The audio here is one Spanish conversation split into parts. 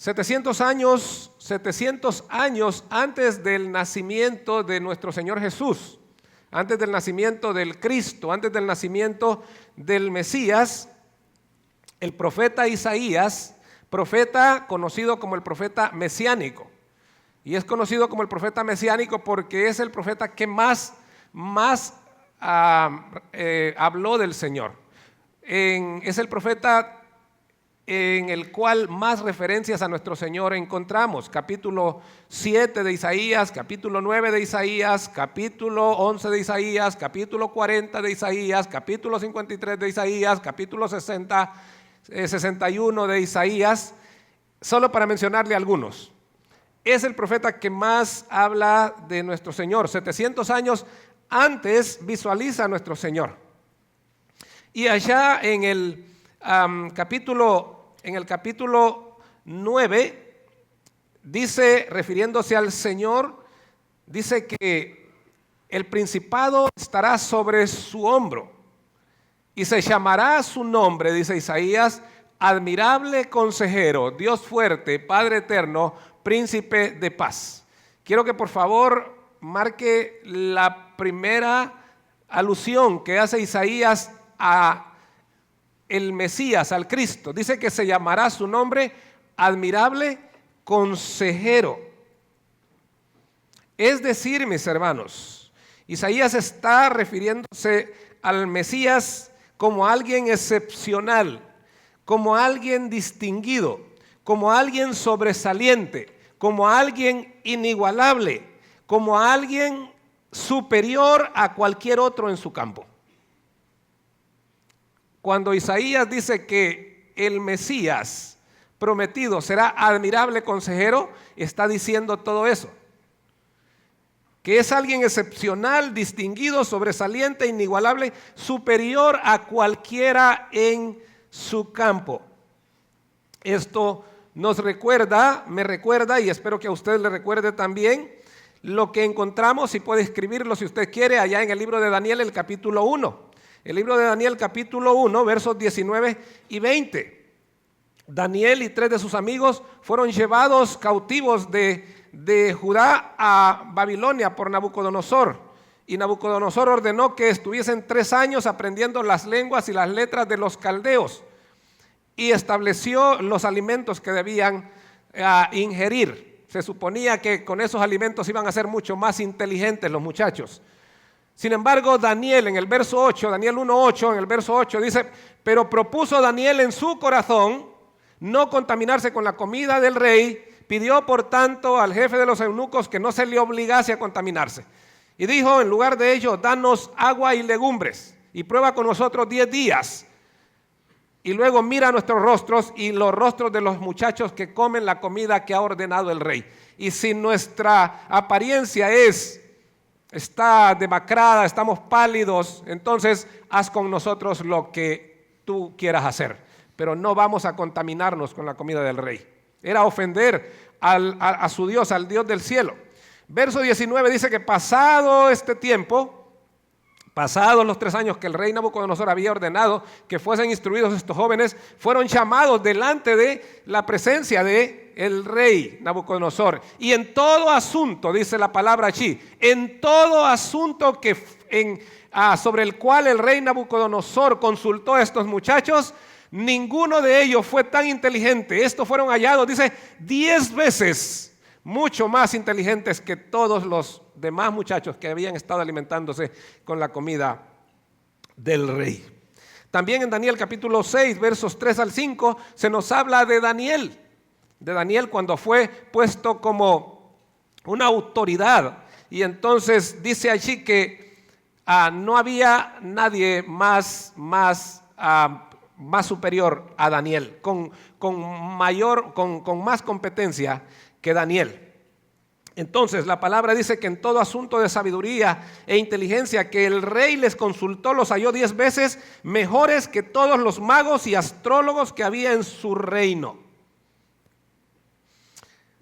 700 años antes del nacimiento de nuestro Señor Jesús, antes del nacimiento del Cristo, antes del nacimiento del Mesías, el profeta Isaías, profeta conocido como el profeta mesiánico, y es conocido como el profeta mesiánico porque es el profeta que más habló del Señor. Es el profeta en el cual más referencias a nuestro Señor encontramos. Capítulo 7 de Isaías, capítulo 9 de Isaías, capítulo 11 de Isaías, capítulo 40 de Isaías, capítulo 53 de Isaías, capítulo 61 de Isaías, solo para mencionarle algunos. Es el profeta que más habla de nuestro Señor. 700 años antes visualiza a nuestro Señor. Y allá en el capítulo 9 dice, refiriéndose al Señor, dice que el principado estará sobre su hombro y se llamará su nombre, dice Isaías, admirable consejero, Dios fuerte, Padre eterno, príncipe de paz. Quiero que por favor marque la primera alusión que hace Isaías a el Mesías, al Cristo. Dice que se llamará su nombre admirable consejero. Es decir, mis hermanos, Isaías está refiriéndose al Mesías como alguien excepcional, como alguien distinguido, como alguien sobresaliente, como alguien inigualable, como alguien superior a cualquier otro en su campo. Cuando Isaías dice que el Mesías prometido será admirable consejero, está diciendo todo eso. Que es alguien excepcional, distinguido, sobresaliente, inigualable, superior a cualquiera en su campo. Esto nos recuerda, me recuerda, y espero que a usted le recuerde también, lo que encontramos, y puede escribirlo si usted quiere, allá en el libro de Daniel, el capítulo 1. El libro de Daniel, capítulo 1, versos 19 y 20. Daniel y 3 de sus amigos fueron llevados cautivos de Judá a Babilonia por Nabucodonosor. Y Nabucodonosor ordenó que estuviesen 3 años aprendiendo las lenguas y las letras de los caldeos. Y estableció los alimentos que debían ingerir. Se suponía que con esos alimentos iban a ser mucho más inteligentes los muchachos. Sin embargo, Daniel en el verso 8, Daniel 1:8, en el verso 8 dice, pero propuso Daniel en su corazón no contaminarse con la comida del rey, pidió por tanto al jefe de los eunucos que no se le obligase a contaminarse. Y dijo, en lugar de ello, danos agua y legumbres y prueba con nosotros 10 días. Y luego mira nuestros rostros y los rostros de los muchachos que comen la comida que ha ordenado el rey. Y si nuestra apariencia está demacrada, estamos pálidos, entonces haz con nosotros lo que tú quieras hacer, pero no vamos a contaminarnos con la comida del rey. Era ofender a su Dios, al Dios del cielo. Verso 19 dice que pasado este tiempo, pasados los 3 años que el rey Nabucodonosor había ordenado que fuesen instruidos estos jóvenes, fueron llamados delante de la presencia de el rey Nabucodonosor. Y en todo asunto, dice la palabra allí, en todo asunto sobre el cual el rey Nabucodonosor consultó a estos muchachos, ninguno de ellos fue tan inteligente. Estos fueron hallados, dice, 10 veces mucho más inteligentes que todos los demás muchachos que habían estado alimentándose con la comida del rey. También en Daniel capítulo 6, versos 3 al 5, se nos habla de Daniel cuando fue puesto como una autoridad. Y entonces dice allí que no había nadie más superior a Daniel, con más competencia que Daniel. Entonces la palabra dice que en todo asunto de sabiduría e inteligencia que el rey les consultó, los halló 10 veces mejores que todos los magos y astrólogos que había en su reino.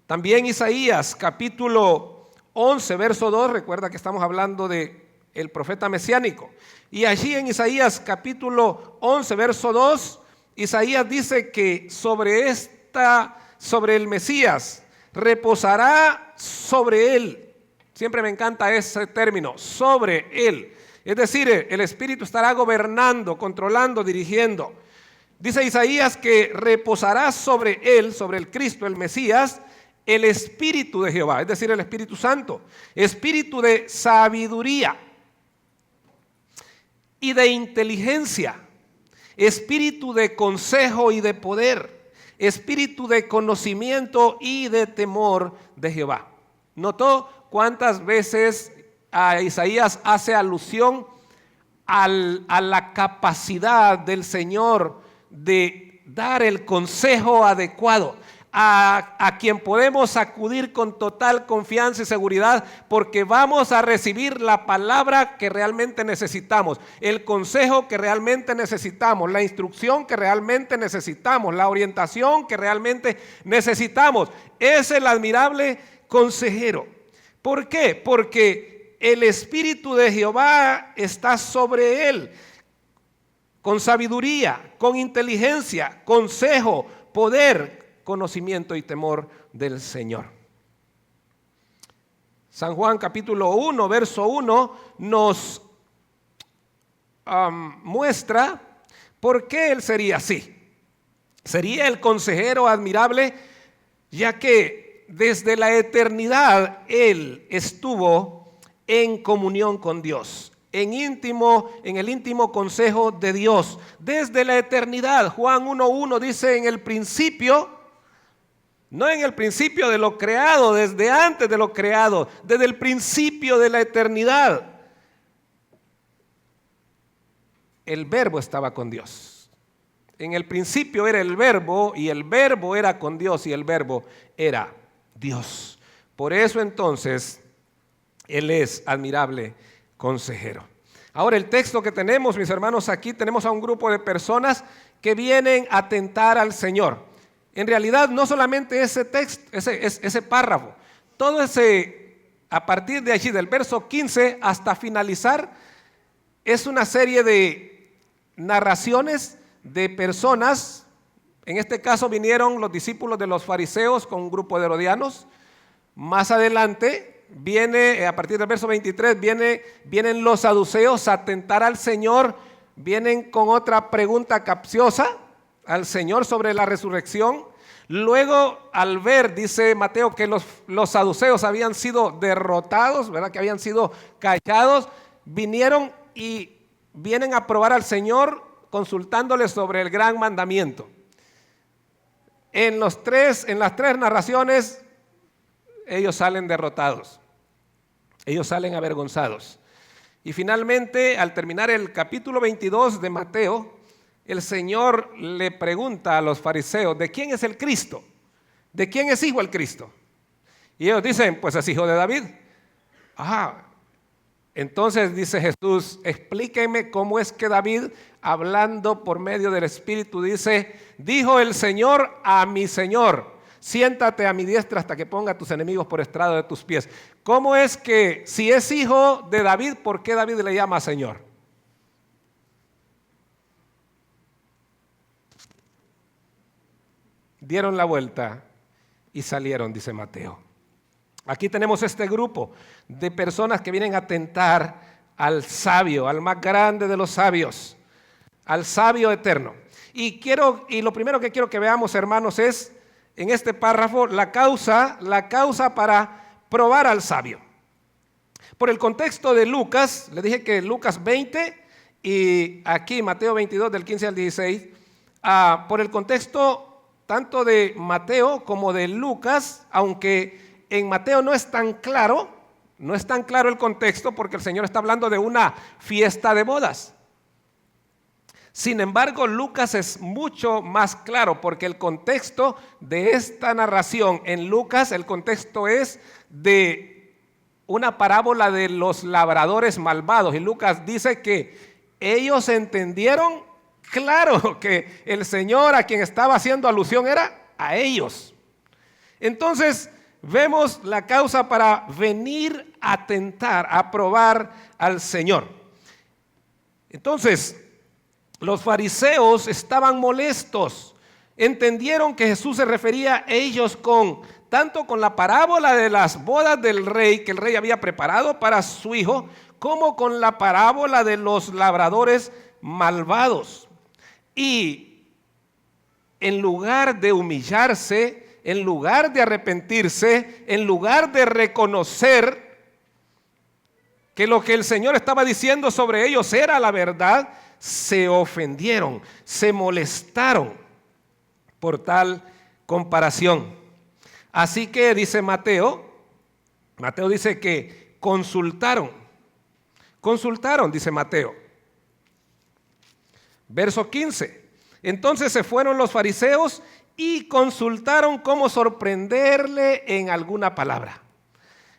También Isaías capítulo 11 verso 2, recuerda que estamos hablando de el profeta mesiánico, y allí en Isaías capítulo 11 verso 2, Isaías dice que sobre sobre el Mesías, reposará sobre él. Siempre me encanta ese término, sobre él. Es decir, el Espíritu estará gobernando, controlando, dirigiendo. Dice Isaías que reposará sobre él, sobre el Cristo, el Mesías, el Espíritu de Jehová, es decir, el Espíritu Santo, espíritu de sabiduría y de inteligencia, espíritu de consejo y de poder, espíritu de conocimiento y de temor de Jehová. ¿Notó cuántas veces a Isaías hace alusión a la capacidad del Señor de dar el consejo adecuado? A quien podemos acudir con total confianza y seguridad, porque vamos a recibir la palabra que realmente necesitamos, el consejo que realmente necesitamos, la instrucción que realmente necesitamos, la orientación que realmente necesitamos. Es el admirable consejero. ¿Por qué? Porque el Espíritu de Jehová está sobre él, con sabiduría, con inteligencia, consejo, poder, conocimiento y temor del Señor. San Juan capítulo 1, verso 1 nos muestra por qué él sería así. Sería el consejero admirable, ya que desde la eternidad él estuvo en comunión con Dios, en el íntimo consejo de Dios, desde la eternidad. Juan 1:1 dice: en el principio, no en el principio de lo creado, desde antes de lo creado, desde el principio de la eternidad, el Verbo estaba con Dios. En el principio era el Verbo, y el Verbo era con Dios, y el Verbo era Dios. Por eso entonces Él es admirable consejero. Ahora, el texto que tenemos, mis hermanos, aquí tenemos a un grupo de personas que vienen a tentar al Señor. En realidad, no solamente ese texto, ese párrafo, todo a partir de allí, del verso 15 hasta finalizar, es una serie de narraciones de personas. En este caso vinieron los discípulos de los fariseos con un grupo de herodianos. Más adelante viene, a partir del verso 23, vienen los saduceos a tentar al Señor, vienen con otra pregunta capciosa al Señor sobre la resurrección. Luego, al ver, dice Mateo, que los saduceos habían sido derrotados, ¿verdad?, que habían sido callados, vinieron y vienen a probar al Señor consultándole sobre el gran mandamiento. En las tres narraciones, ellos salen derrotados, ellos salen avergonzados. Y finalmente, al terminar el capítulo 22 de Mateo, el Señor le pregunta a los fariseos: ¿de quién es el Cristo? ¿De quién es hijo el Cristo? Y ellos dicen: pues es hijo de David. Entonces dice Jesús: explíquenme cómo es que David, hablando por medio del Espíritu, dice: dijo el Señor a mi Señor, siéntate a mi diestra hasta que ponga a tus enemigos por estrado de tus pies. ¿Cómo es que, si es hijo de David, por qué David le llama Señor? Dieron la vuelta y salieron, dice Mateo. Aquí tenemos este grupo de personas que vienen a tentar al sabio, al más grande de los sabios, al sabio eterno. Y lo primero que quiero que veamos, hermanos, es en este párrafo la causa para probar al sabio. Por el contexto de Lucas, le dije que Lucas 20 y aquí Mateo 22 del 15 al 16, por el contexto tanto de Mateo como de Lucas, aunque en Mateo no es tan claro el contexto, porque el Señor está hablando de una fiesta de bodas. Sin embargo, Lucas es mucho más claro, porque el contexto de esta narración en Lucas, el contexto es de una parábola de los labradores malvados. Y Lucas dice que ellos entendieron claro que el Señor a quien estaba haciendo alusión era a ellos. Entonces vemos la causa para venir a tentar, a probar al Señor. Entonces, los fariseos estaban molestos. entendieron que Jesús se refería a ellos tanto con la parábola de las bodas del rey que el rey había preparado para su hijo, como con la parábola de los labradores malvados. Y en lugar de humillarse, en lugar de arrepentirse, en lugar de reconocer que lo que el Señor estaba diciendo sobre ellos era la verdad, se ofendieron, se molestaron por tal comparación. Así que dice Mateo dice que consultaron, dice Mateo. Verso 15. Entonces se fueron los fariseos y consultaron cómo sorprenderle en alguna palabra.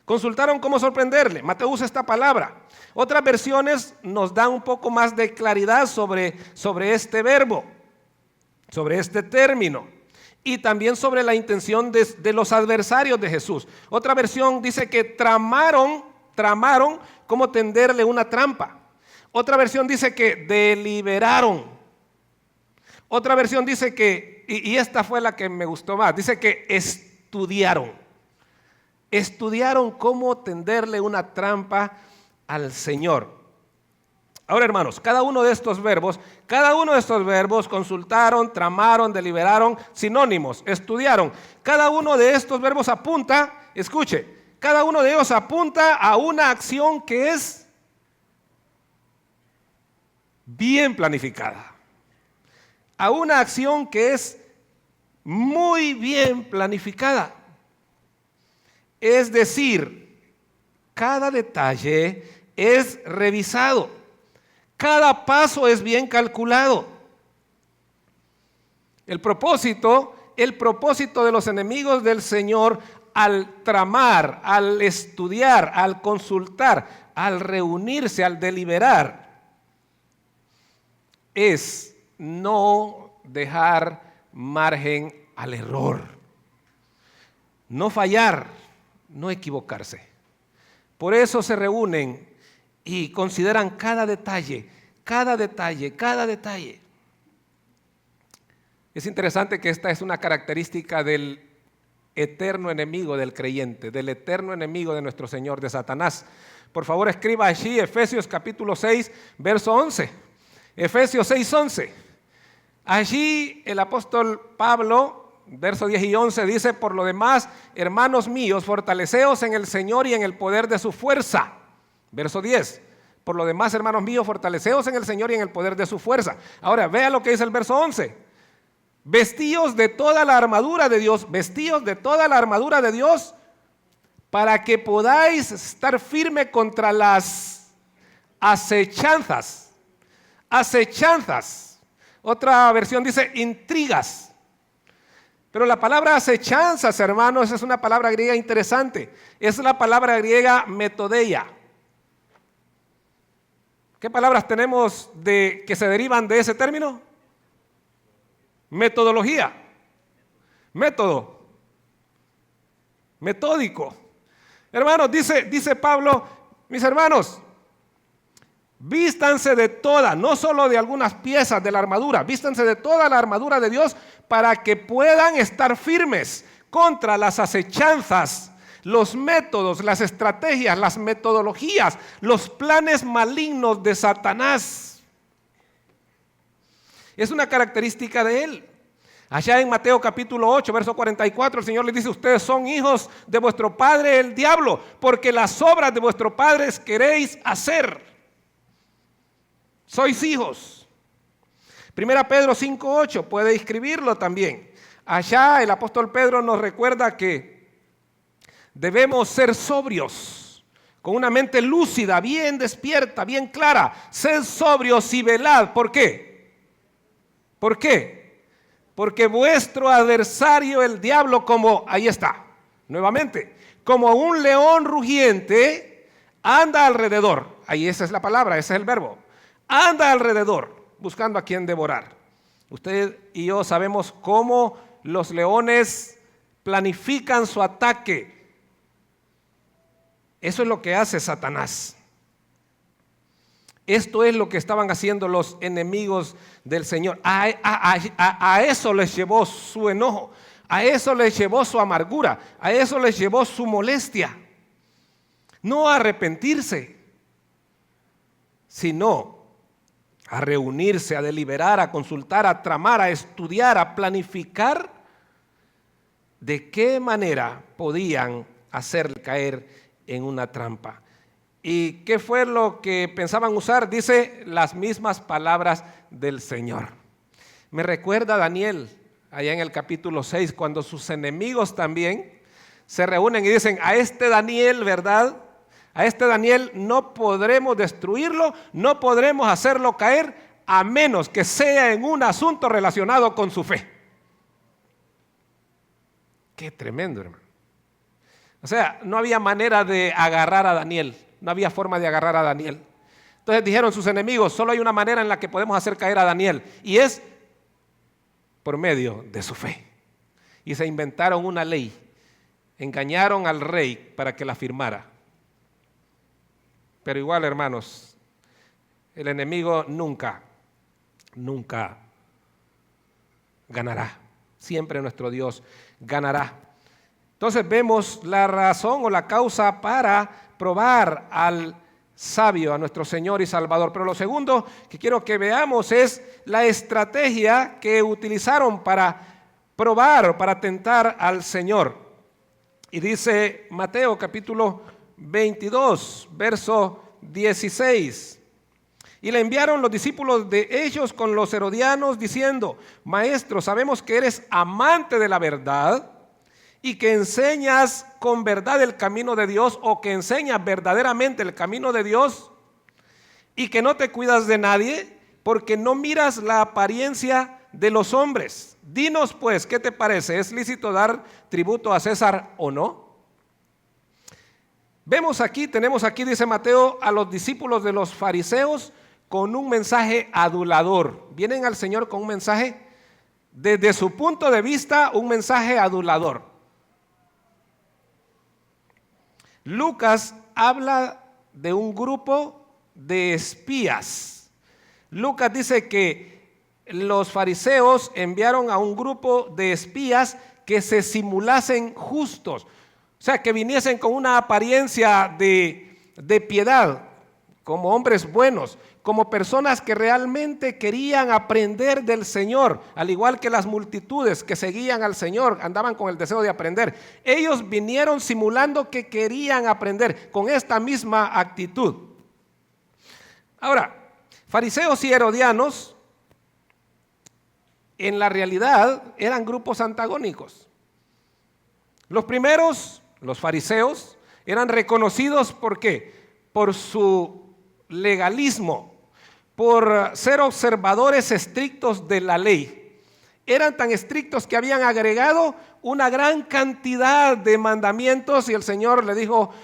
Consultaron cómo sorprenderle. Mateo usa esta palabra. Otras versiones nos dan un poco más de claridad sobre este verbo, sobre este término, y también sobre la intención de los adversarios de Jesús. Otra versión dice que tramaron cómo tenderle una trampa. Otra versión dice que deliberaron. Otra versión dice que, y esta fue la que me gustó más, dice que estudiaron cómo tenderle una trampa al Señor. Ahora, hermanos, cada uno de estos verbos, consultaron, tramaron, deliberaron, sinónimos, estudiaron. Cada uno de estos verbos apunta, escuche, cada uno de ellos apunta a una acción que es bien planificada. A una acción que es muy bien planificada. Es decir, cada detalle es revisado, cada paso es bien calculado. El propósito de los enemigos del Señor al tramar, al estudiar, al consultar, al reunirse, al deliberar, es no dejar margen al error, no fallar, no equivocarse. Por eso se reúnen y consideran cada detalle. Es interesante que esta es una característica del eterno enemigo del creyente, del eterno enemigo de nuestro Señor, de Satanás. Por favor, escriba allí Efesios capítulo 6, verso 11. Efesios 6, 11. Allí el apóstol Pablo, versos 10 y 11, dice: por lo demás, hermanos míos, fortaleceos en el Señor y en el poder de su fuerza. Verso 10. Por lo demás, hermanos míos, fortaleceos en el Señor y en el poder de su fuerza. Ahora, vea lo que dice el verso 11. Vestíos de toda la armadura de Dios, para que podáis estar firme contra las acechanzas. Otra versión dice intrigas. Pero la palabra acechanzas, hermanos, es una palabra griega interesante. Es la palabra griega metodeia. ¿Qué palabras tenemos que se derivan de ese término? Metodología, método, metódico. Hermanos, dice Pablo, mis hermanos, vístanse de toda, no solo de algunas piezas de la armadura, vístanse de toda la armadura de Dios para que puedan estar firmes contra las acechanzas, los métodos, las estrategias, las metodologías, los planes malignos de Satanás. Es una característica de él. Allá en Mateo capítulo 8, verso 44, el Señor les dice: ustedes son hijos de vuestro padre el diablo, porque las obras de vuestro padre queréis hacer. Sois hijos. Primera Pedro 5:8, puede escribirlo también. Allá el apóstol Pedro nos recuerda que debemos ser sobrios, con una mente lúcida, bien despierta, bien clara. Sed sobrios y velad. ¿Por qué? ¿Por qué? Porque vuestro adversario, el diablo, ahí está, nuevamente, como un león rugiente, anda alrededor. Ahí esa es la palabra, ese es el verbo. Anda alrededor, buscando a quien devorar. Usted y yo sabemos cómo los leones planifican su ataque. Eso es lo que hace Satanás. Esto es lo que estaban haciendo los enemigos del Señor. A eso les llevó su enojo, a eso les llevó su amargura, a eso les llevó su molestia. No a arrepentirse, sino a reunirse, a deliberar, a consultar, a tramar, a estudiar, a planificar de qué manera podían hacer caer en una trampa. ¿Y qué fue lo que pensaban usar? Dice las mismas palabras del Señor. Me recuerda a Daniel, allá en el capítulo 6, cuando sus enemigos también se reúnen y dicen, a este Daniel, ¿verdad? A este Daniel no podremos destruirlo, no podremos hacerlo caer, a menos que sea en un asunto relacionado con su fe. Qué tremendo, hermano. O sea, no había manera de agarrar a Daniel. No había forma de agarrar a Daniel. Entonces dijeron sus enemigos, solo hay una manera en la que podemos hacer caer a Daniel, y es por medio de su fe. Y se inventaron una ley, engañaron al rey para que la firmara. Pero igual, hermanos, el enemigo nunca ganará. Siempre nuestro Dios ganará. Entonces vemos la razón o la causa para probar al sabio, a nuestro Señor y Salvador. Pero lo segundo que quiero que veamos es la estrategia que utilizaron para probar o para tentar al Señor. Y dice Mateo capítulo 22, verso 16. Y le enviaron los discípulos de ellos con los herodianos diciendo, Maestro, sabemos que eres amante de la verdad y que enseñas con verdad el camino de Dios, o que enseñas verdaderamente el camino de Dios, y que no te cuidas de nadie, porque no miras la apariencia de los hombres. Dinos pues, ¿qué te parece? ¿Es lícito dar tributo a César o no? Tenemos aquí, dice Mateo, a los discípulos de los fariseos con un mensaje adulador. Vienen al Señor con un mensaje, desde su punto de vista, un mensaje adulador. Lucas habla de un grupo de espías. Lucas dice que los fariseos enviaron a un grupo de espías que se simulasen justos, o sea, que viniesen con una apariencia de piedad, como hombres buenos, como personas que realmente querían aprender del Señor, al igual que las multitudes que seguían al Señor, andaban con el deseo de aprender. Ellos vinieron simulando que querían aprender con esta misma actitud. Ahora, fariseos y herodianos, en la realidad, eran grupos antagónicos. Los primeros, los fariseos, eran reconocidos ¿por qué? Por su legalismo, por ser observadores estrictos de la ley. Eran tan estrictos que habían agregado una gran cantidad de mandamientos, y el Señor le dijo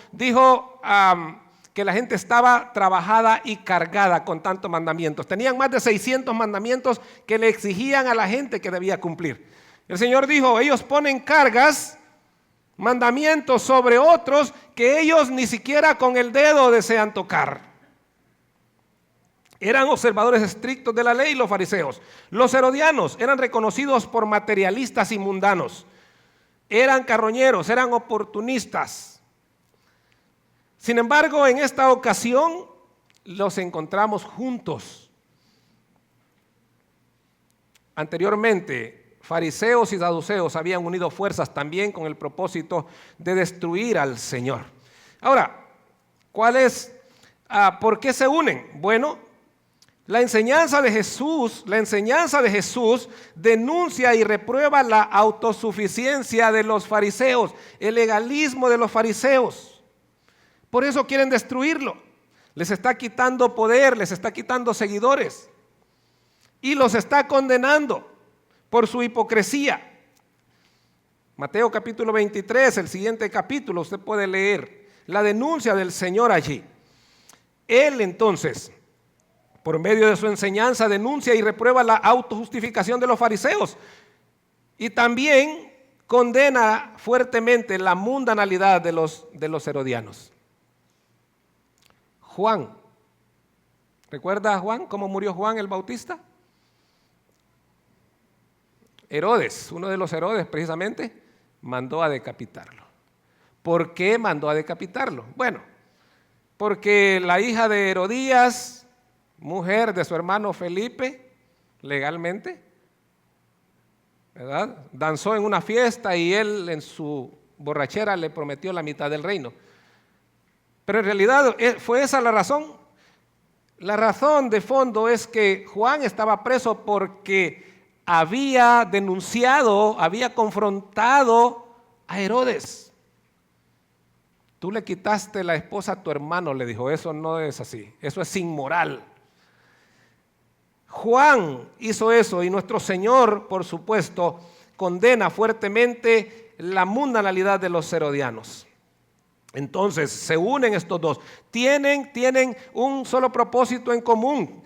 que la gente estaba trabajada y cargada con tantos mandamientos. Tenían más de 600 mandamientos que le exigían a la gente que debía cumplir. El Señor dijo, ellos ponen cargas, mandamientos sobre otros que ellos ni siquiera con el dedo desean tocar. Eran observadores estrictos de la ley los fariseos. Los herodianos eran reconocidos por materialistas y mundanos. Eran carroñeros, eran oportunistas. Sin embargo, en esta ocasión los encontramos juntos. Anteriormente, fariseos y saduceos habían unido fuerzas también con el propósito de destruir al Señor. Ahora, ¿por qué se unen? Bueno, la enseñanza de Jesús denuncia y reprueba la autosuficiencia de los fariseos, el legalismo de los fariseos. Por eso quieren destruirlo. Les está quitando poder, les está quitando seguidores y los está condenando por su hipocresía. Mateo capítulo 23, el siguiente capítulo, usted puede leer la denuncia del Señor allí. Él entonces, por medio de su enseñanza, denuncia y reprueba la autojustificación de los fariseos y también condena fuertemente la mundanalidad de los herodianos. Juan ¿Recuerda Juan cómo murió Juan el Bautista? Herodes, uno de los Herodes precisamente, mandó a decapitarlo. ¿Por qué mandó a decapitarlo? Bueno, porque la hija de Herodías, mujer de su hermano Felipe, legalmente, ¿verdad?, danzó en una fiesta y él en su borrachera le prometió la mitad del reino. Pero en realidad fue esa la razón. La razón de fondo es que Juan estaba preso porque había denunciado, había confrontado a Herodes. Tú le quitaste la esposa a tu hermano, le dijo. Eso no es así, eso es inmoral. Juan hizo eso y nuestro Señor, por supuesto, condena fuertemente la mundanalidad de los herodianos. Entonces se unen estos dos, tienen un solo propósito en común.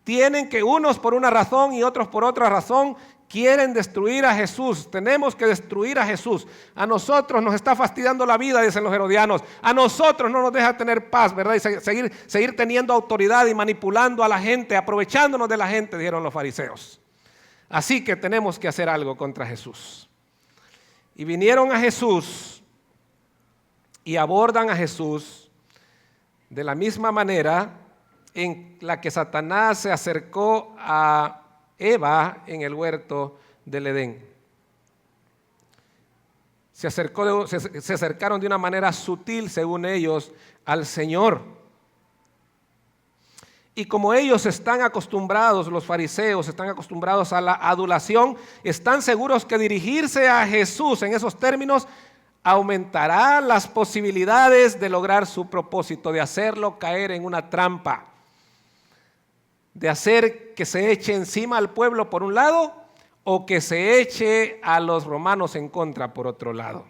Tienen que unos por una razón y otros por otra razón quieren destruir a Jesús. Tenemos que destruir a Jesús. A nosotros nos está fastidiando la vida, dicen los herodianos. A nosotros no nos deja tener paz, ¿verdad? Y seguir teniendo autoridad y manipulando a la gente, aprovechándonos de la gente, dijeron los fariseos. Así que tenemos que hacer algo contra Jesús. Y vinieron a Jesús y abordan a Jesús de la misma manera en la que Satanás se acercó a Eva en el huerto del Edén. Se acercaron de una manera sutil, según ellos, al Señor. Y como ellos están acostumbrados, los fariseos están acostumbrados a la adulación, están seguros que dirigirse a Jesús en esos términos aumentará las posibilidades de lograr su propósito, de hacerlo caer en una trampa, de hacer que se eche encima al pueblo por un lado o que se eche a los romanos en contra por otro lado.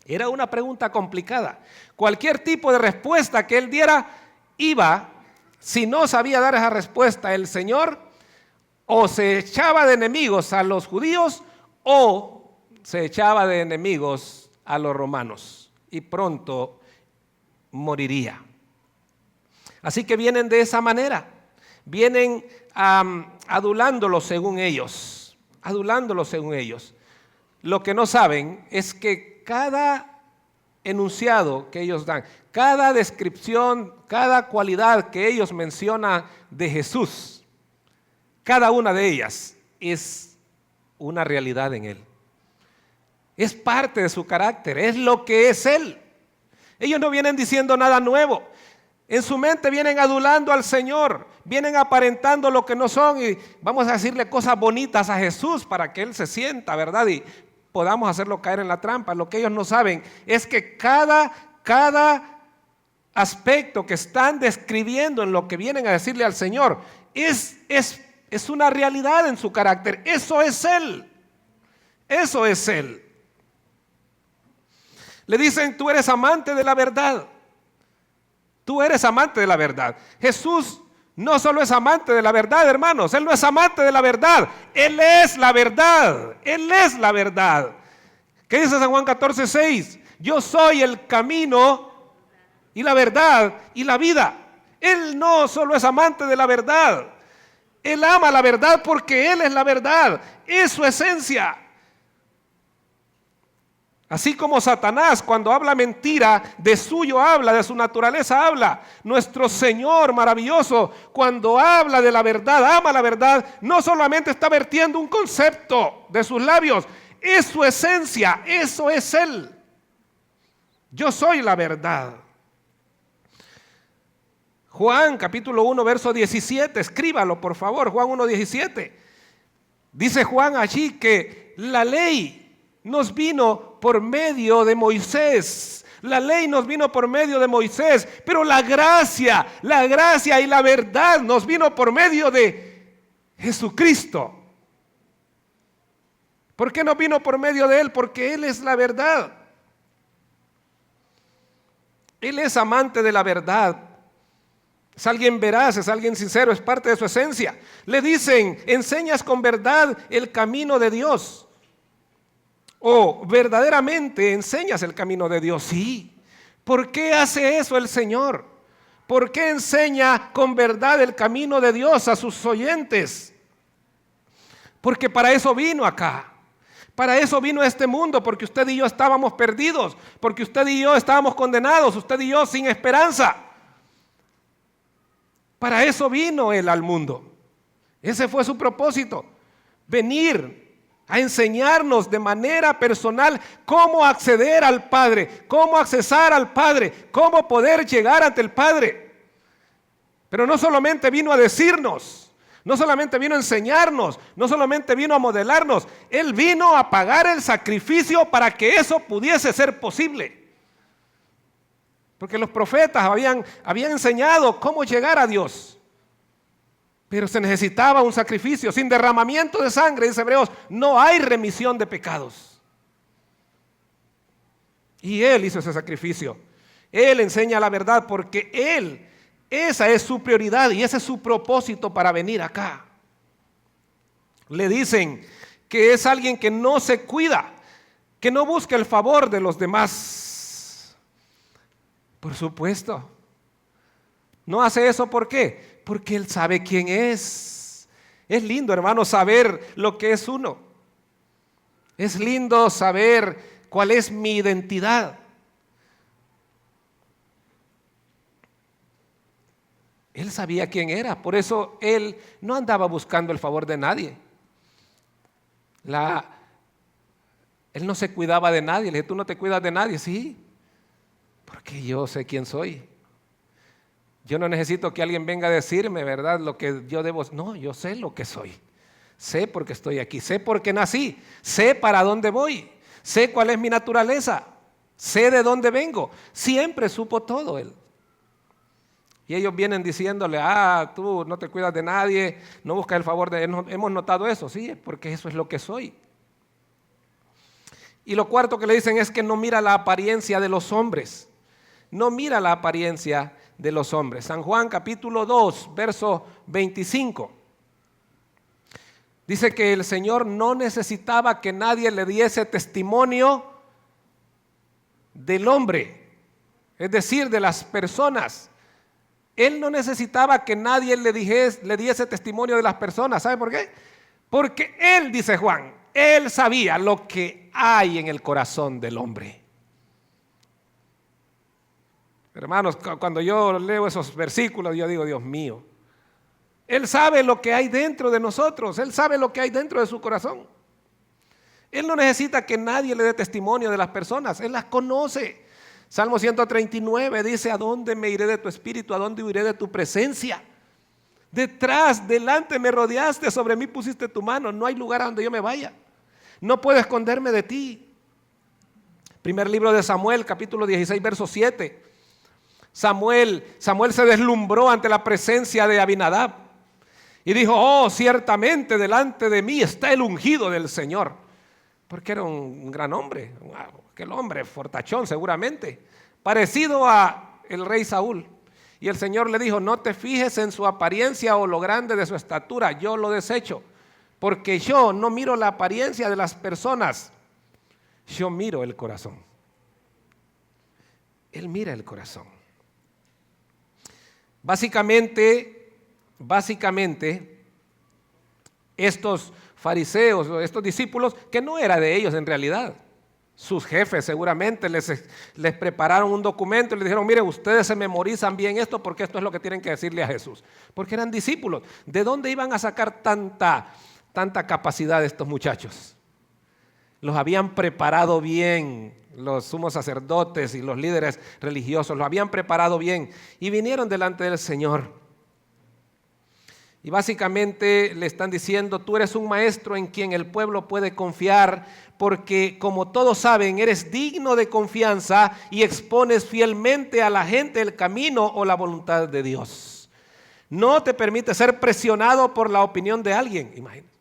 Era una pregunta complicada. Cualquier tipo de respuesta que él diera iba, si no sabía dar esa respuesta el Señor, o se echaba de enemigos a los judíos o se echaba de enemigos a los romanos y pronto moriría. Así que vienen de esa manera, vienen adulándolo según ellos, Lo que no saben es que cada enunciado que ellos dan, cada descripción, cada cualidad que ellos mencionan de Jesús, cada una de ellas es una realidad en Él. Es parte de su carácter, es lo que es Él. Ellos no vienen diciendo nada nuevo. En su mente vienen adulando al Señor, vienen aparentando lo que no son y vamos a decirle cosas bonitas a Jesús para que Él se sienta, ¿verdad? Y podamos hacerlo caer en la trampa. Lo que ellos no saben es que cada aspecto que están describiendo en lo que vienen a decirle al Señor es una realidad en su carácter. Eso es Él. Eso es Él. Le dicen, tú eres amante de la verdad. Tú eres amante de la verdad. Jesús no solo es amante de la verdad, hermanos. Él no es amante de la verdad. Él es la verdad. Él es la verdad. ¿Qué dice San Juan 14:6? Yo soy el camino y la verdad y la vida. Él no solo es amante de la verdad. Él ama la verdad porque Él es la verdad. Es su esencia. Así como Satanás, cuando habla mentira, de suyo habla, de su naturaleza habla. Nuestro Señor maravilloso, cuando habla de la verdad, ama la verdad, no solamente está vertiendo un concepto de sus labios, es su esencia, eso es Él. Yo soy la verdad. Juan capítulo 1, verso 17, escríbalo por favor, Juan 1, 17. Dice Juan allí que la ley nos vino por medio de Moisés. La ley nos vino por medio de Moisés, pero la gracia y la verdad nos vino por medio de Jesucristo. ¿Por qué nos vino por medio de Él? Porque Él es la verdad. Él es amante de la verdad. Es alguien veraz, es alguien sincero, es parte de su esencia. Le dicen, enseñas con verdad el camino de Dios. ¿O verdaderamente enseñas el camino de Dios? Sí. ¿Por qué hace eso el Señor? ¿Por qué enseña con verdad el camino de Dios a sus oyentes? Porque para eso vino acá. Para eso vino a este mundo, porque usted y yo estábamos perdidos, porque usted y yo estábamos condenados, usted y yo sin esperanza. Para eso vino Él al mundo. Ese fue su propósito, venir a enseñarnos de manera personal cómo acceder al Padre, cómo accesar al Padre, cómo poder llegar ante el Padre. Pero no solamente vino a decirnos, no solamente vino a enseñarnos, no solamente vino a modelarnos, Él vino a pagar el sacrificio para que eso pudiese ser posible. Porque los profetas habían enseñado cómo llegar a Dios. Pero se necesitaba un sacrificio. Sin derramamiento de sangre, dice Hebreos, no hay remisión de pecados. Y Él hizo ese sacrificio. Él enseña la verdad porque Él, esa es su prioridad y ese es su propósito para venir acá. Le dicen que es alguien que no se cuida, que no busca el favor de los demás. Por supuesto. No hace eso, ¿por qué? Porque Él sabe quién es. Es lindo, hermano, saber lo que es uno. Es lindo saber cuál es mi identidad. Él sabía quién era, por eso Él no andaba buscando el favor de nadie. Él no se cuidaba de nadie. Le dije, ¿tú no te cuidas de nadie? Sí, porque yo sé quién soy. Yo no necesito que alguien venga a decirme, ¿verdad?, lo que yo debo. No, yo sé lo que soy. Sé por qué estoy aquí, sé por qué nací, sé para dónde voy, sé cuál es mi naturaleza, sé de dónde vengo. Siempre supo todo Él. Y ellos vienen diciéndole, tú no te cuidas de nadie, no buscas el favor de él. Hemos notado eso, sí, porque eso es lo que soy. Y lo cuarto que le dicen es que no mira la apariencia de los hombres. No mira la apariencia de los hombres. San Juan capítulo 2, verso 25. Dice que el Señor no necesitaba que nadie le diese testimonio del hombre, es decir, de las personas. Él no necesitaba que nadie le diese testimonio de las personas. ¿Sabe por qué? Porque Él, dice Juan, Él sabía lo que hay en el corazón del hombre. Hermanos, cuando yo leo esos versículos, yo digo, Dios mío, Él sabe lo que hay dentro de nosotros, Él sabe lo que hay dentro de su corazón. Él no necesita que nadie le dé testimonio de las personas, Él las conoce. Salmo 139 dice, ¿a dónde me iré de tu espíritu? ¿A dónde huiré de tu presencia? Detrás, delante me rodeaste, sobre mí pusiste tu mano, no hay lugar a donde yo me vaya. No puedo esconderme de ti. Primer libro de Samuel, capítulo 16, verso 7. Samuel se deslumbró ante la presencia de Abinadab y dijo, oh, ciertamente delante de mí está el ungido del Señor. Porque era un gran hombre, aquel hombre fortachón seguramente, parecido a el rey Saúl. Y el Señor le dijo, no te fijes en su apariencia o lo grande de su estatura, yo lo desecho, porque yo no miro la apariencia de las personas, yo miro el corazón. Él mira el corazón. Básicamente, estos fariseos, estos discípulos, que no era de ellos en realidad, sus jefes seguramente les prepararon un documento y les dijeron, mire, ustedes se memorizan bien esto porque esto es lo que tienen que decirle a Jesús, porque eran discípulos. ¿De dónde iban a sacar tanta capacidad estos muchachos? Los habían preparado bien los sumos sacerdotes y los líderes religiosos, los habían preparado bien y vinieron delante del Señor. Y básicamente le están diciendo, tú eres un maestro en quien el pueblo puede confiar, porque como todos saben, eres digno de confianza y expones fielmente a la gente el camino o la voluntad de Dios. No te permite ser presionado por la opinión de alguien, imagínate.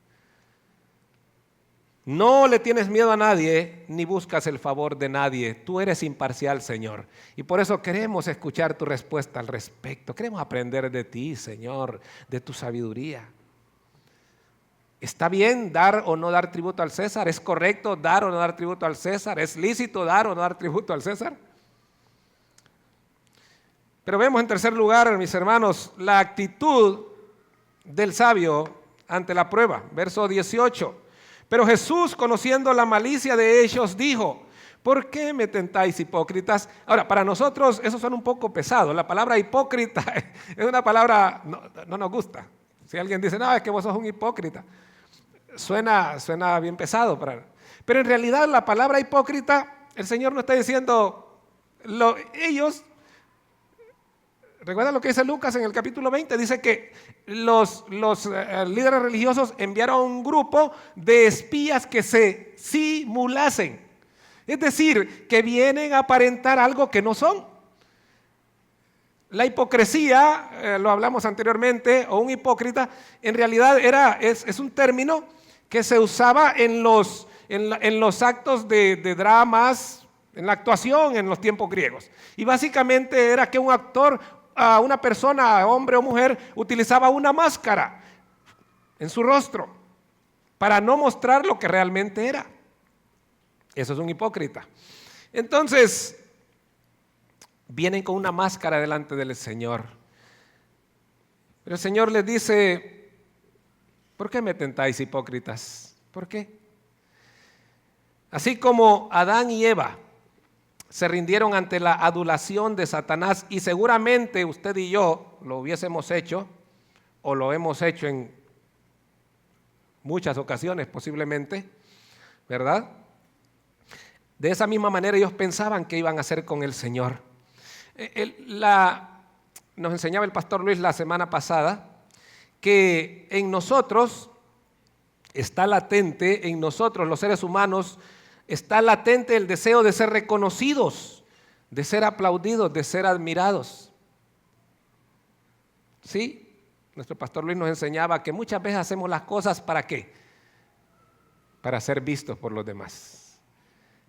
No le tienes miedo a nadie, ni buscas el favor de nadie. Tú eres imparcial, Señor. Y por eso queremos escuchar tu respuesta al respecto. Queremos aprender de ti, Señor, de tu sabiduría. ¿Está bien dar o no dar tributo al César? ¿Es correcto dar o no dar tributo al César? ¿Es lícito dar o no dar tributo al César? Pero vemos en tercer lugar, mis hermanos, la actitud del sabio ante la prueba. Verso 18. Pero Jesús, conociendo la malicia de ellos, dijo: ¿por qué me tentáis, hipócritas? Ahora, para nosotros eso suena un poco pesado. La palabra hipócrita es una palabra, no nos gusta. Si alguien dice, no, es que vos sos un hipócrita, suena bien pesado. Pero en realidad la palabra hipócrita, el Señor no está diciendo, ellos, recuerda lo que dice Lucas en el capítulo 20, dice que los líderes religiosos enviaron a un grupo de espías que se simulasen. Es decir, que vienen a aparentar algo que no son. La hipocresía, lo hablamos anteriormente, o un hipócrita, en realidad es un término que se usaba en los actos de dramas, en la actuación en los tiempos griegos. Y básicamente era que un actor, una persona, hombre o mujer, utilizaba una máscara en su rostro para no mostrar lo que realmente era. Eso es un hipócrita. Entonces, vienen con una máscara delante del Señor. Pero el Señor les dice: ¿por qué me tentáis, hipócritas? ¿Por qué? Así como Adán y Eva se rindieron ante la adulación de Satanás, y seguramente usted y yo lo hubiésemos hecho, o lo hemos hecho en muchas ocasiones posiblemente, ¿verdad? De esa misma manera ellos pensaban que iban a hacer con el Señor. Nos enseñaba el pastor Luis la semana pasada que en nosotros está latente, en nosotros los seres humanos, está latente el deseo de ser reconocidos, de ser aplaudidos, de ser admirados. ¿Sí? Nuestro pastor Luis nos enseñaba que muchas veces hacemos las cosas ¿para qué? Para ser vistos por los demás.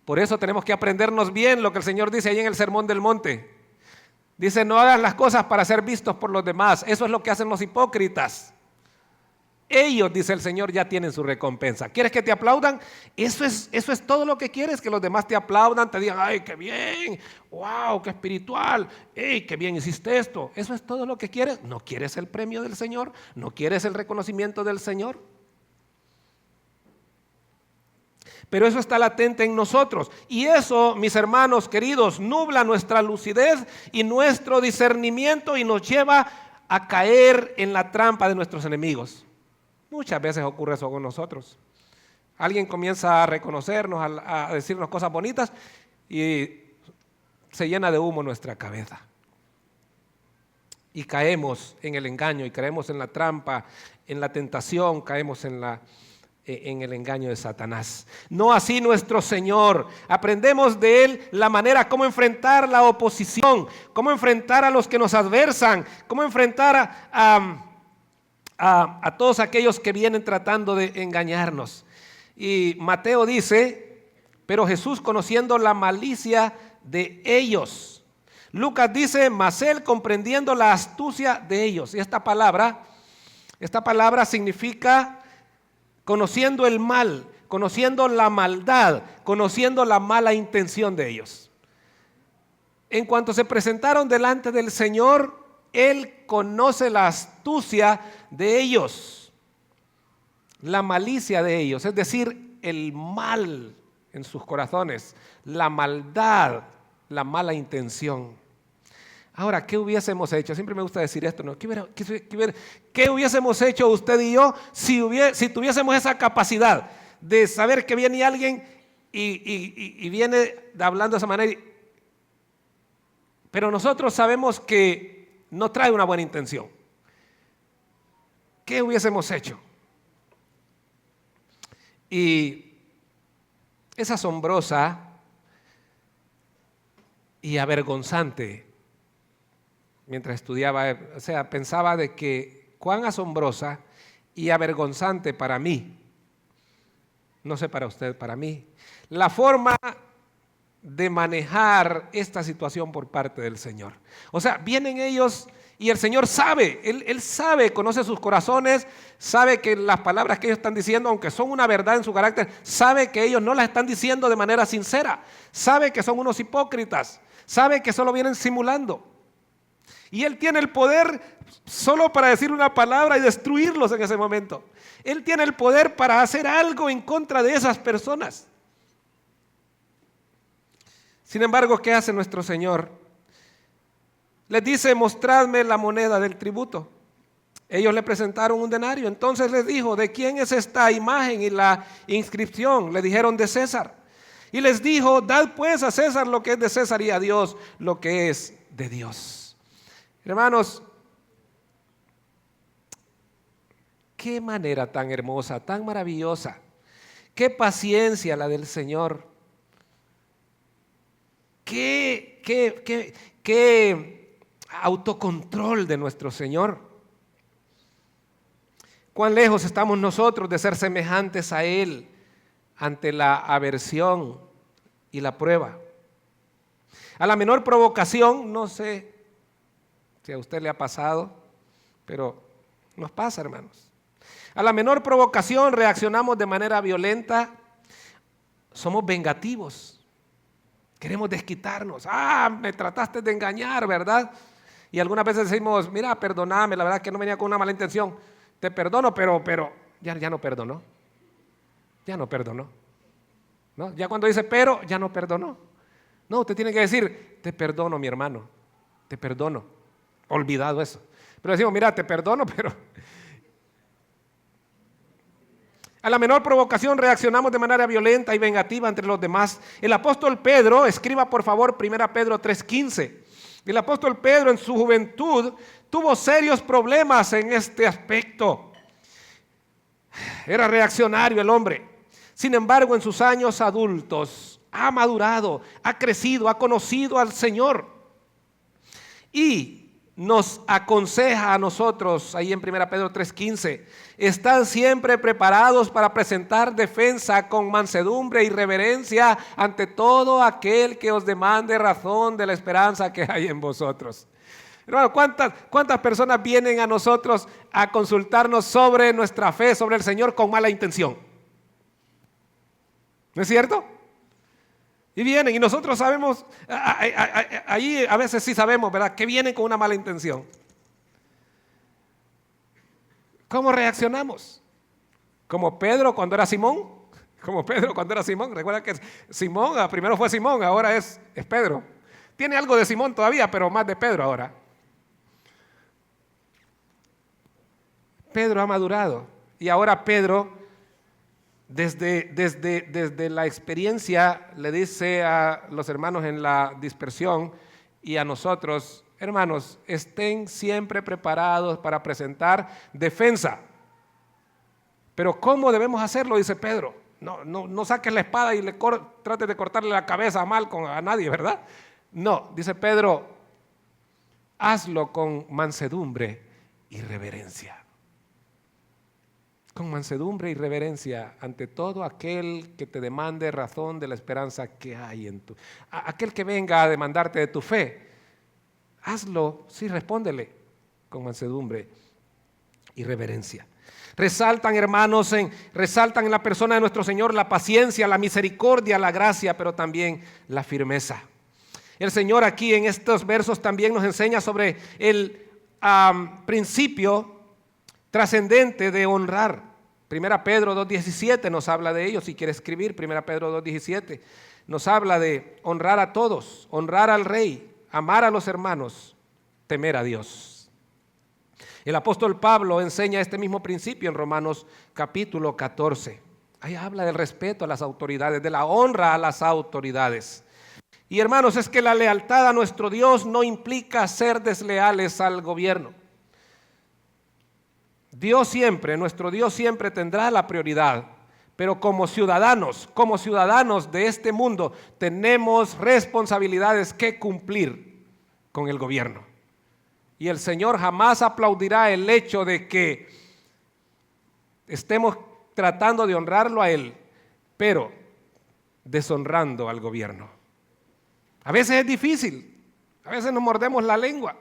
Por eso tenemos que aprendernos bien lo que el Señor dice ahí en el Sermón del Monte. Dice: no hagan las cosas para ser vistos por los demás. Eso es lo que hacen los hipócritas. Ellos, dice el Señor, ya tienen su recompensa. ¿Quieres que te aplaudan? Eso es todo lo que quieres, que los demás te aplaudan, te digan: ¡ay, qué bien! ¡Wow, qué espiritual! ¡Ey, qué bien hiciste esto! ¿Eso es todo lo que quieres? ¿No quieres el premio del Señor? ¿No quieres el reconocimiento del Señor? Pero eso está latente en nosotros. Y eso, mis hermanos queridos, nubla nuestra lucidez y nuestro discernimiento y nos lleva a caer en la trampa de nuestros enemigos. Muchas veces ocurre eso con nosotros. Alguien comienza a reconocernos, a decirnos cosas bonitas y se llena de humo nuestra cabeza. Y caemos en el engaño y caemos en la trampa, en la tentación, caemos en el engaño de Satanás. No así nuestro Señor. Aprendemos de Él la manera cómo enfrentar la oposición, cómo enfrentar a los que nos adversan, cómo enfrentar a todos aquellos que vienen tratando de engañarnos. Y Mateo dice: pero Jesús, conociendo la malicia de ellos. Lucas dice: mas Él, comprendiendo la astucia de ellos. Y esta palabra significa conociendo el mal, conociendo la maldad, conociendo la mala intención de ellos. En cuanto se presentaron delante del Señor, Él conoce la astucia de ellos, la malicia de ellos, es decir, el mal en sus corazones, la maldad, la mala intención. Ahora, ¿qué hubiésemos hecho? Siempre me gusta decir esto, ¿no? ¿Qué hubiésemos hecho usted y yo si tuviésemos esa capacidad de saber que viene alguien y viene hablando de esa manera? Pero nosotros sabemos que no trae una buena intención. ¿Qué hubiésemos hecho? Y es asombrosa y avergonzante. Mientras estudiaba, pensaba de que cuán asombrosa y avergonzante para mí, no sé para usted, para mí, la forma de manejar esta situación por parte del Señor. O sea, vienen ellos y el Señor sabe, Él sabe, conoce sus corazones, sabe que las palabras que ellos están diciendo, aunque son una verdad en su carácter, sabe que ellos no las están diciendo de manera sincera, sabe que son unos hipócritas, sabe que solo vienen simulando. Y Él tiene el poder solo para decir una palabra y destruirlos en ese momento. Él tiene el poder para hacer algo en contra de esas personas. Sin embargo, ¿qué hace nuestro Señor? Les dice: mostradme la moneda del tributo. Ellos le presentaron un denario. Entonces les dijo: ¿de quién es esta imagen y la inscripción? Le dijeron: de César. Y les dijo: dad pues a César lo que es de César y a Dios lo que es de Dios. Hermanos, qué manera tan hermosa, tan maravillosa. Qué paciencia la del Señor. Qué autocontrol de nuestro Señor. Cuán lejos estamos nosotros de ser semejantes a Él ante la aversión y la prueba. A la menor provocación, no sé si a usted le ha pasado, pero nos pasa, hermanos. A la menor provocación reaccionamos de manera violenta, somos vengativos, queremos desquitarnos. Me trataste de engañar, ¿verdad? Y algunas veces decimos: mira, perdóname, la verdad que no venía con una mala intención. Te perdono, pero ya no perdonó. Ya no perdonó. ¿No? Ya cuando dice pero, ya no perdonó. No, usted tiene que decir: te perdono, mi hermano. Te perdono. Olvidado eso. Pero decimos: mira, te perdono, pero... A la menor provocación reaccionamos de manera violenta y vengativa entre los demás. El apóstol Pedro, escriba por favor 1 Pedro 3:15. El apóstol Pedro en su juventud tuvo serios problemas en este aspecto. Era reaccionario el hombre. Sin embargo, en sus años adultos ha madurado, ha crecido, ha conocido al Señor. Y nos aconseja a nosotros, ahí en 1 Pedro 3:15, están siempre preparados para presentar defensa con mansedumbre y reverencia ante todo aquel que os demande razón de la esperanza que hay en vosotros. Hermano, ¿cuántas personas vienen a nosotros a consultarnos sobre nuestra fe, sobre el Señor, con mala intención? ¿No es cierto? Y vienen, y nosotros sabemos, ahí a veces sí sabemos, ¿verdad?, que vienen con una mala intención. ¿Cómo reaccionamos? Como Pedro cuando era Simón. Como Pedro cuando era Simón. Recuerda que Simón, primero fue Simón, ahora es Pedro. Tiene algo de Simón todavía, pero más de Pedro ahora. Pedro ha madurado. Y ahora Pedro, desde la experiencia, le dice a los hermanos en la dispersión y a nosotros: hermanos, estén siempre preparados para presentar defensa. Pero ¿cómo debemos hacerlo? Dice Pedro. No saques la espada y trates de cortarle la cabeza a nadie, ¿verdad? No, dice Pedro, hazlo con mansedumbre y reverencia. Con mansedumbre y reverencia ante todo aquel que te demande razón de la esperanza que hay en aquel que venga a demandarte de tu fe. Hazlo, sí, respóndele con mansedumbre y reverencia. Resaltan, hermanos, resaltan en la persona de nuestro Señor la paciencia, la misericordia, la gracia, pero también la firmeza. El Señor aquí en estos versos también nos enseña sobre el principio trascendente de honrar. 1 Pedro 2:17 nos habla de ello. Si quiere escribir, 1 Pedro 2:17 nos habla de honrar a todos, honrar al rey, amar a los hermanos, temer a Dios. El apóstol Pablo enseña este mismo principio en Romanos capítulo 14. Ahí habla del respeto a las autoridades, de la honra a las autoridades. Y hermanos, es que la lealtad a nuestro Dios no implica ser desleales al gobierno. Nuestro Dios siempre tendrá la prioridad, pero como ciudadanos de este mundo, tenemos responsabilidades que cumplir con el gobierno. Y el Señor jamás aplaudirá el hecho de que estemos tratando de honrarlo a Él, pero deshonrando al gobierno. A veces es difícil, a veces nos mordemos la lengua,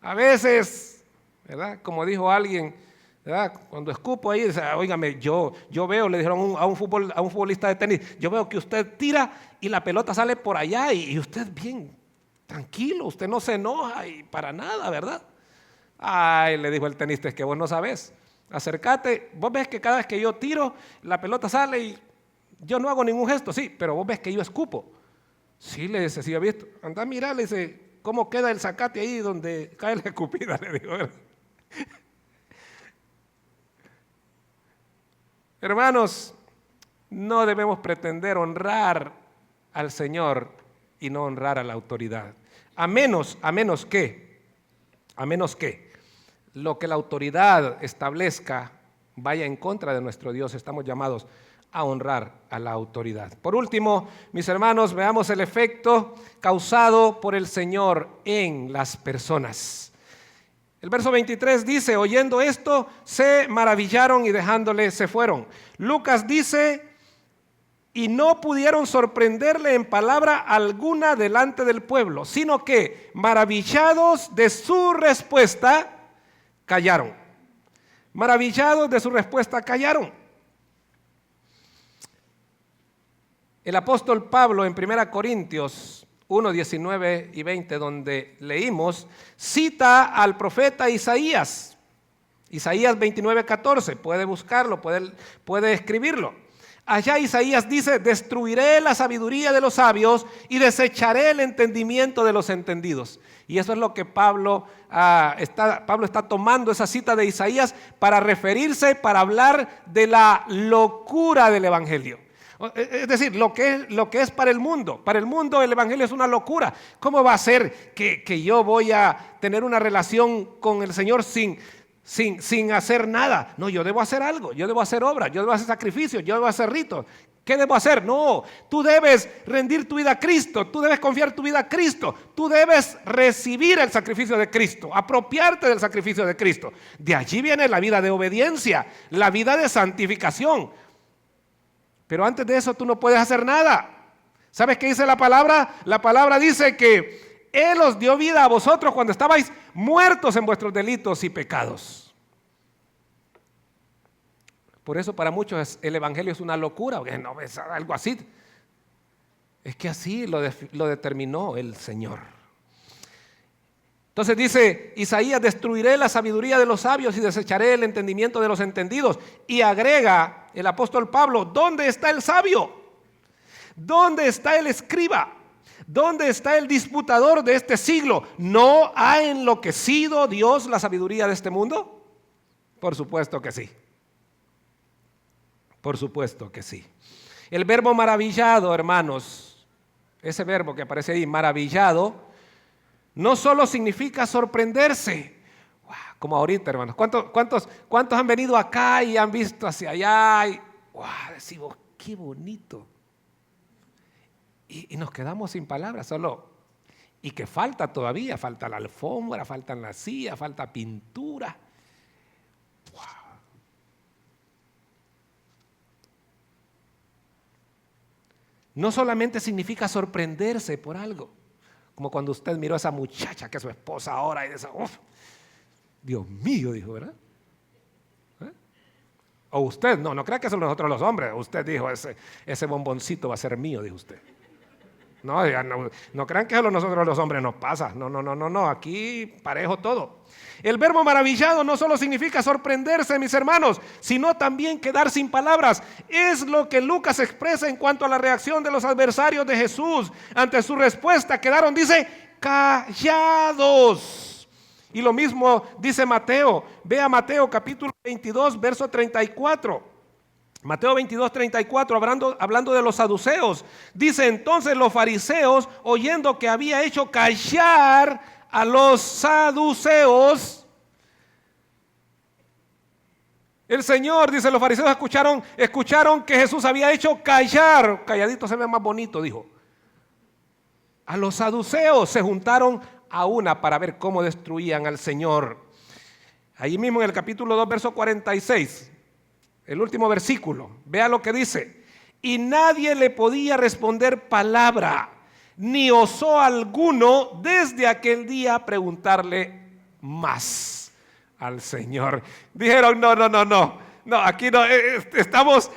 a veces, ¿verdad?, como dijo alguien, ¿verdad?, cuando escupo ahí, dice: óigame, yo veo, le dijeron a un futbolista de tenis, yo veo que usted tira y la pelota sale por allá y usted bien Tranquilo, usted no se enoja y para nada, ¿verdad? Ay, le dijo el tenista, es que vos no sabés. Acércate, vos ves que cada vez que yo tiro, la pelota sale y yo no hago ningún gesto, sí, pero vos ves que yo escupo. Sí, le dice, sí, he visto. Anda a mirar, le dice, ¿cómo queda el zacate ahí donde cae la escupida? Le digo. Hermanos, no debemos pretender honrar al Señor y no honrar a la autoridad. A menos que lo que la autoridad establezca vaya en contra de nuestro Dios, estamos llamados a honrar a la autoridad. Por último, mis hermanos, veamos el efecto causado por el Señor en las personas. El verso 23 dice, oyendo esto, se maravillaron y dejándole se fueron. Lucas dice, y no pudieron sorprenderle en palabra alguna delante del pueblo, sino que, maravillados de su respuesta, callaron. Maravillados de su respuesta, callaron. El apóstol Pablo en 1 Corintios 1, 19 y 20, donde leímos, cita al profeta Isaías. Isaías 29, 14, puede buscarlo, puede escribirlo. Allá Isaías dice, destruiré la sabiduría de los sabios y desecharé el entendimiento de los entendidos. Y eso es lo que Pablo está tomando esa cita de Isaías para referirse, para hablar de la locura del evangelio. Es decir, lo que es para el mundo. Para el mundo el evangelio es una locura. ¿Cómo va a ser que yo voy a tener una relación con el Señor sin hacer nada? No, yo debo hacer algo, yo debo hacer obra, yo debo hacer sacrificio, yo debo hacer ritos. ¿Qué debo hacer? No, tú debes rendir tu vida a Cristo, tú debes confiar tu vida a Cristo, tú debes recibir el sacrificio de Cristo, apropiarte del sacrificio de Cristo. De allí viene la vida de obediencia, la vida de santificación. Pero antes de eso tú no puedes hacer nada. ¿Sabes qué dice la palabra? La palabra dice que Él os dio vida a vosotros cuando estabais muertos en vuestros delitos y pecados. Por eso para muchos el evangelio es una locura, no es algo así. Es que así lo determinó el Señor. Entonces dice Isaías, destruiré la sabiduría de los sabios y desecharé el entendimiento de los entendidos. Y agrega el apóstol Pablo, ¿dónde está el sabio? ¿Dónde está el escriba? ¿Dónde está el disputador de este siglo? ¿No ha enloquecido Dios la sabiduría de este mundo? Por supuesto que sí. Por supuesto que sí. El verbo maravillado, hermanos, ese verbo que aparece ahí, maravillado, no solo significa sorprenderse, como ahorita, hermanos. ¿Cuántos han venido acá y han visto hacia allá? Y decimos, qué bonito. Y nos quedamos sin palabras, solo. Y que falta todavía, falta la alfombra, faltan las sillas, falta pintura. No solamente significa sorprenderse por algo, como cuando usted miró a esa muchacha que es su esposa ahora y dice, Dios mío, dijo, ¿verdad? O usted, no crea que son nosotros los hombres, usted dijo, ese bomboncito va a ser mío, dijo usted. No crean que a nosotros los hombres nos pasa, no, aquí parejo todo. El verbo maravillado no solo significa sorprenderse, mis hermanos, sino también quedar sin palabras. Es lo que Lucas expresa en cuanto a la reacción de los adversarios de Jesús. Ante su respuesta quedaron, dice, callados. Y lo mismo dice Mateo. Vea Mateo capítulo 22, verso 34. Mateo 22, 34, hablando de los saduceos. Dice, entonces los fariseos, oyendo que había hecho callar a los saduceos, el Señor, dice, los fariseos escucharon que Jesús había hecho callar, calladito se ve más bonito, dijo, a los saduceos. Se juntaron a una para ver cómo destruían al Señor. Allí mismo en el capítulo 2, verso 46, el último versículo, vea lo que dice, y nadie le podía responder palabra, ni osó alguno desde aquel día preguntarle más al Señor. Dijeron, no, aquí no, estamos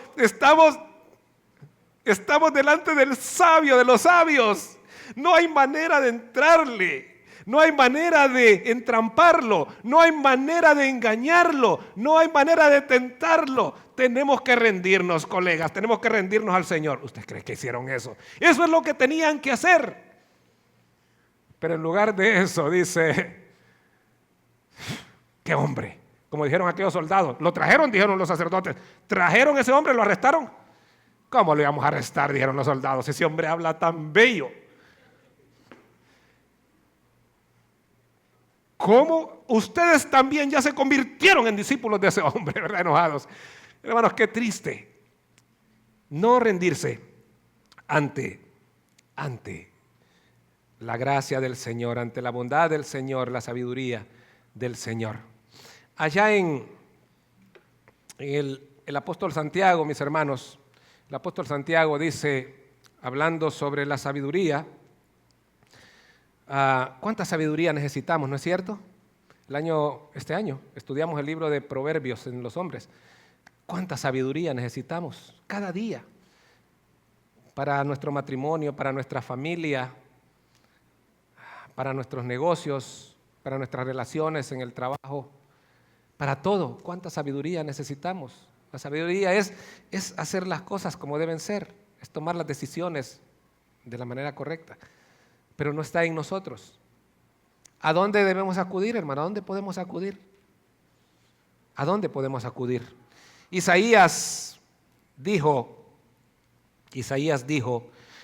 delante del sabio de los sabios. No hay manera de entrarle. No hay manera de entramparlo, no hay manera de engañarlo, no hay manera de tentarlo. Tenemos que rendirnos, colegas, tenemos que rendirnos al Señor. ¿Usted cree que hicieron eso? Eso es lo que tenían que hacer. Pero en lugar de eso dice, ¡qué hombre! Como dijeron aquellos soldados, lo trajeron, dijeron los sacerdotes. ¿Trajeron ese hombre? ¿Lo arrestaron? ¿Cómo lo íbamos a arrestar? Dijeron los soldados. Ese hombre habla tan bello. ¿Cómo ustedes también ya se convirtieron en discípulos de ese hombre, verdad? Enojados. Hermanos, qué triste no rendirse ante la gracia del Señor, ante la bondad del Señor, la sabiduría del Señor. Allá en el apóstol Santiago, mis hermanos, el apóstol Santiago dice, hablando sobre la sabiduría, ¿cuánta sabiduría necesitamos, no es cierto? Este año estudiamos el libro de Proverbios en los hombres. ¿Cuánta sabiduría necesitamos cada día para nuestro matrimonio, para nuestra familia, para nuestros negocios, para nuestras relaciones en el trabajo, para todo? ¿Cuánta sabiduría necesitamos? La sabiduría es hacer las cosas como deben ser, es tomar las decisiones de la manera correcta. Pero no está en nosotros. ¿A dónde debemos acudir, hermano? ¿A dónde podemos acudir? ¿A dónde podemos acudir? Isaías dijo,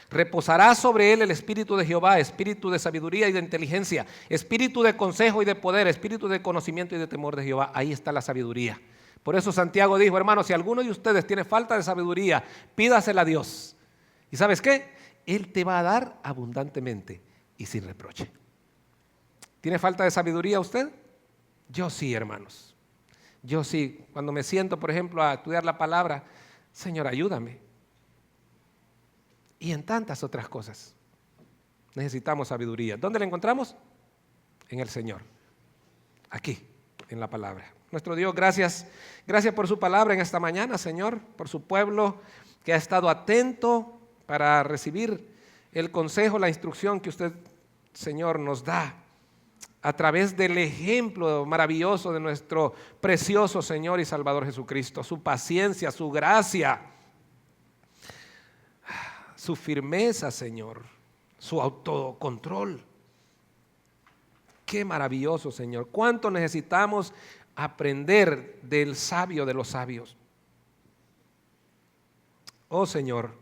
reposará sobre él el espíritu de Jehová, espíritu de sabiduría y de inteligencia, espíritu de consejo y de poder, espíritu de conocimiento y de temor de Jehová. Ahí está la sabiduría. Por eso Santiago dijo, hermano, si alguno de ustedes tiene falta de sabiduría, pídasela a Dios. ¿Y sabes qué? Él te va a dar abundantemente y sin reproche. ¿Tiene falta de sabiduría usted? Yo sí, hermanos. Yo sí. Cuando me siento, por ejemplo, a estudiar la palabra, Señor, ayúdame. Y en tantas otras cosas necesitamos sabiduría. ¿Dónde la encontramos? En el Señor. Aquí, en la palabra. Nuestro Dios, gracias. Gracias por su palabra en esta mañana, Señor, por su pueblo que ha estado atento para recibir el consejo, la instrucción que usted, Señor, nos da a través del ejemplo maravilloso de nuestro precioso Señor y Salvador Jesucristo, su paciencia, su gracia, su firmeza, Señor, su autocontrol. Qué maravilloso, Señor. ¿Cuánto necesitamos aprender del sabio de los sabios? Oh, Señor.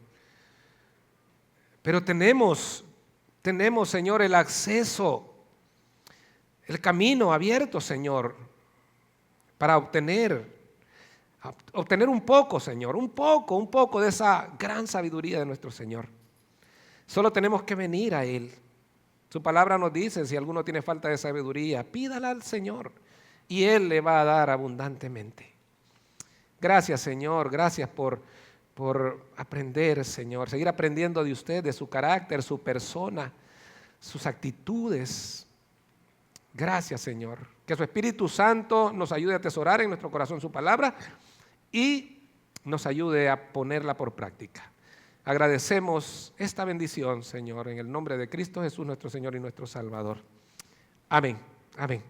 Pero tenemos, Señor, el acceso, el camino abierto, Señor, para obtener un poco, Señor, un poco de esa gran sabiduría de nuestro Señor. Solo tenemos que venir a Él. Su palabra nos dice, si alguno tiene falta de sabiduría, pídala al Señor y Él le va a dar abundantemente. Gracias, Señor, gracias por aprender, Señor, seguir aprendiendo de usted, de su carácter, su persona, sus actitudes. Gracias, Señor. Que su Espíritu Santo nos ayude a atesorar en nuestro corazón su palabra y nos ayude a ponerla por práctica. Agradecemos esta bendición, Señor, en el nombre de Cristo Jesús, nuestro Señor y nuestro Salvador. Amén. Amén.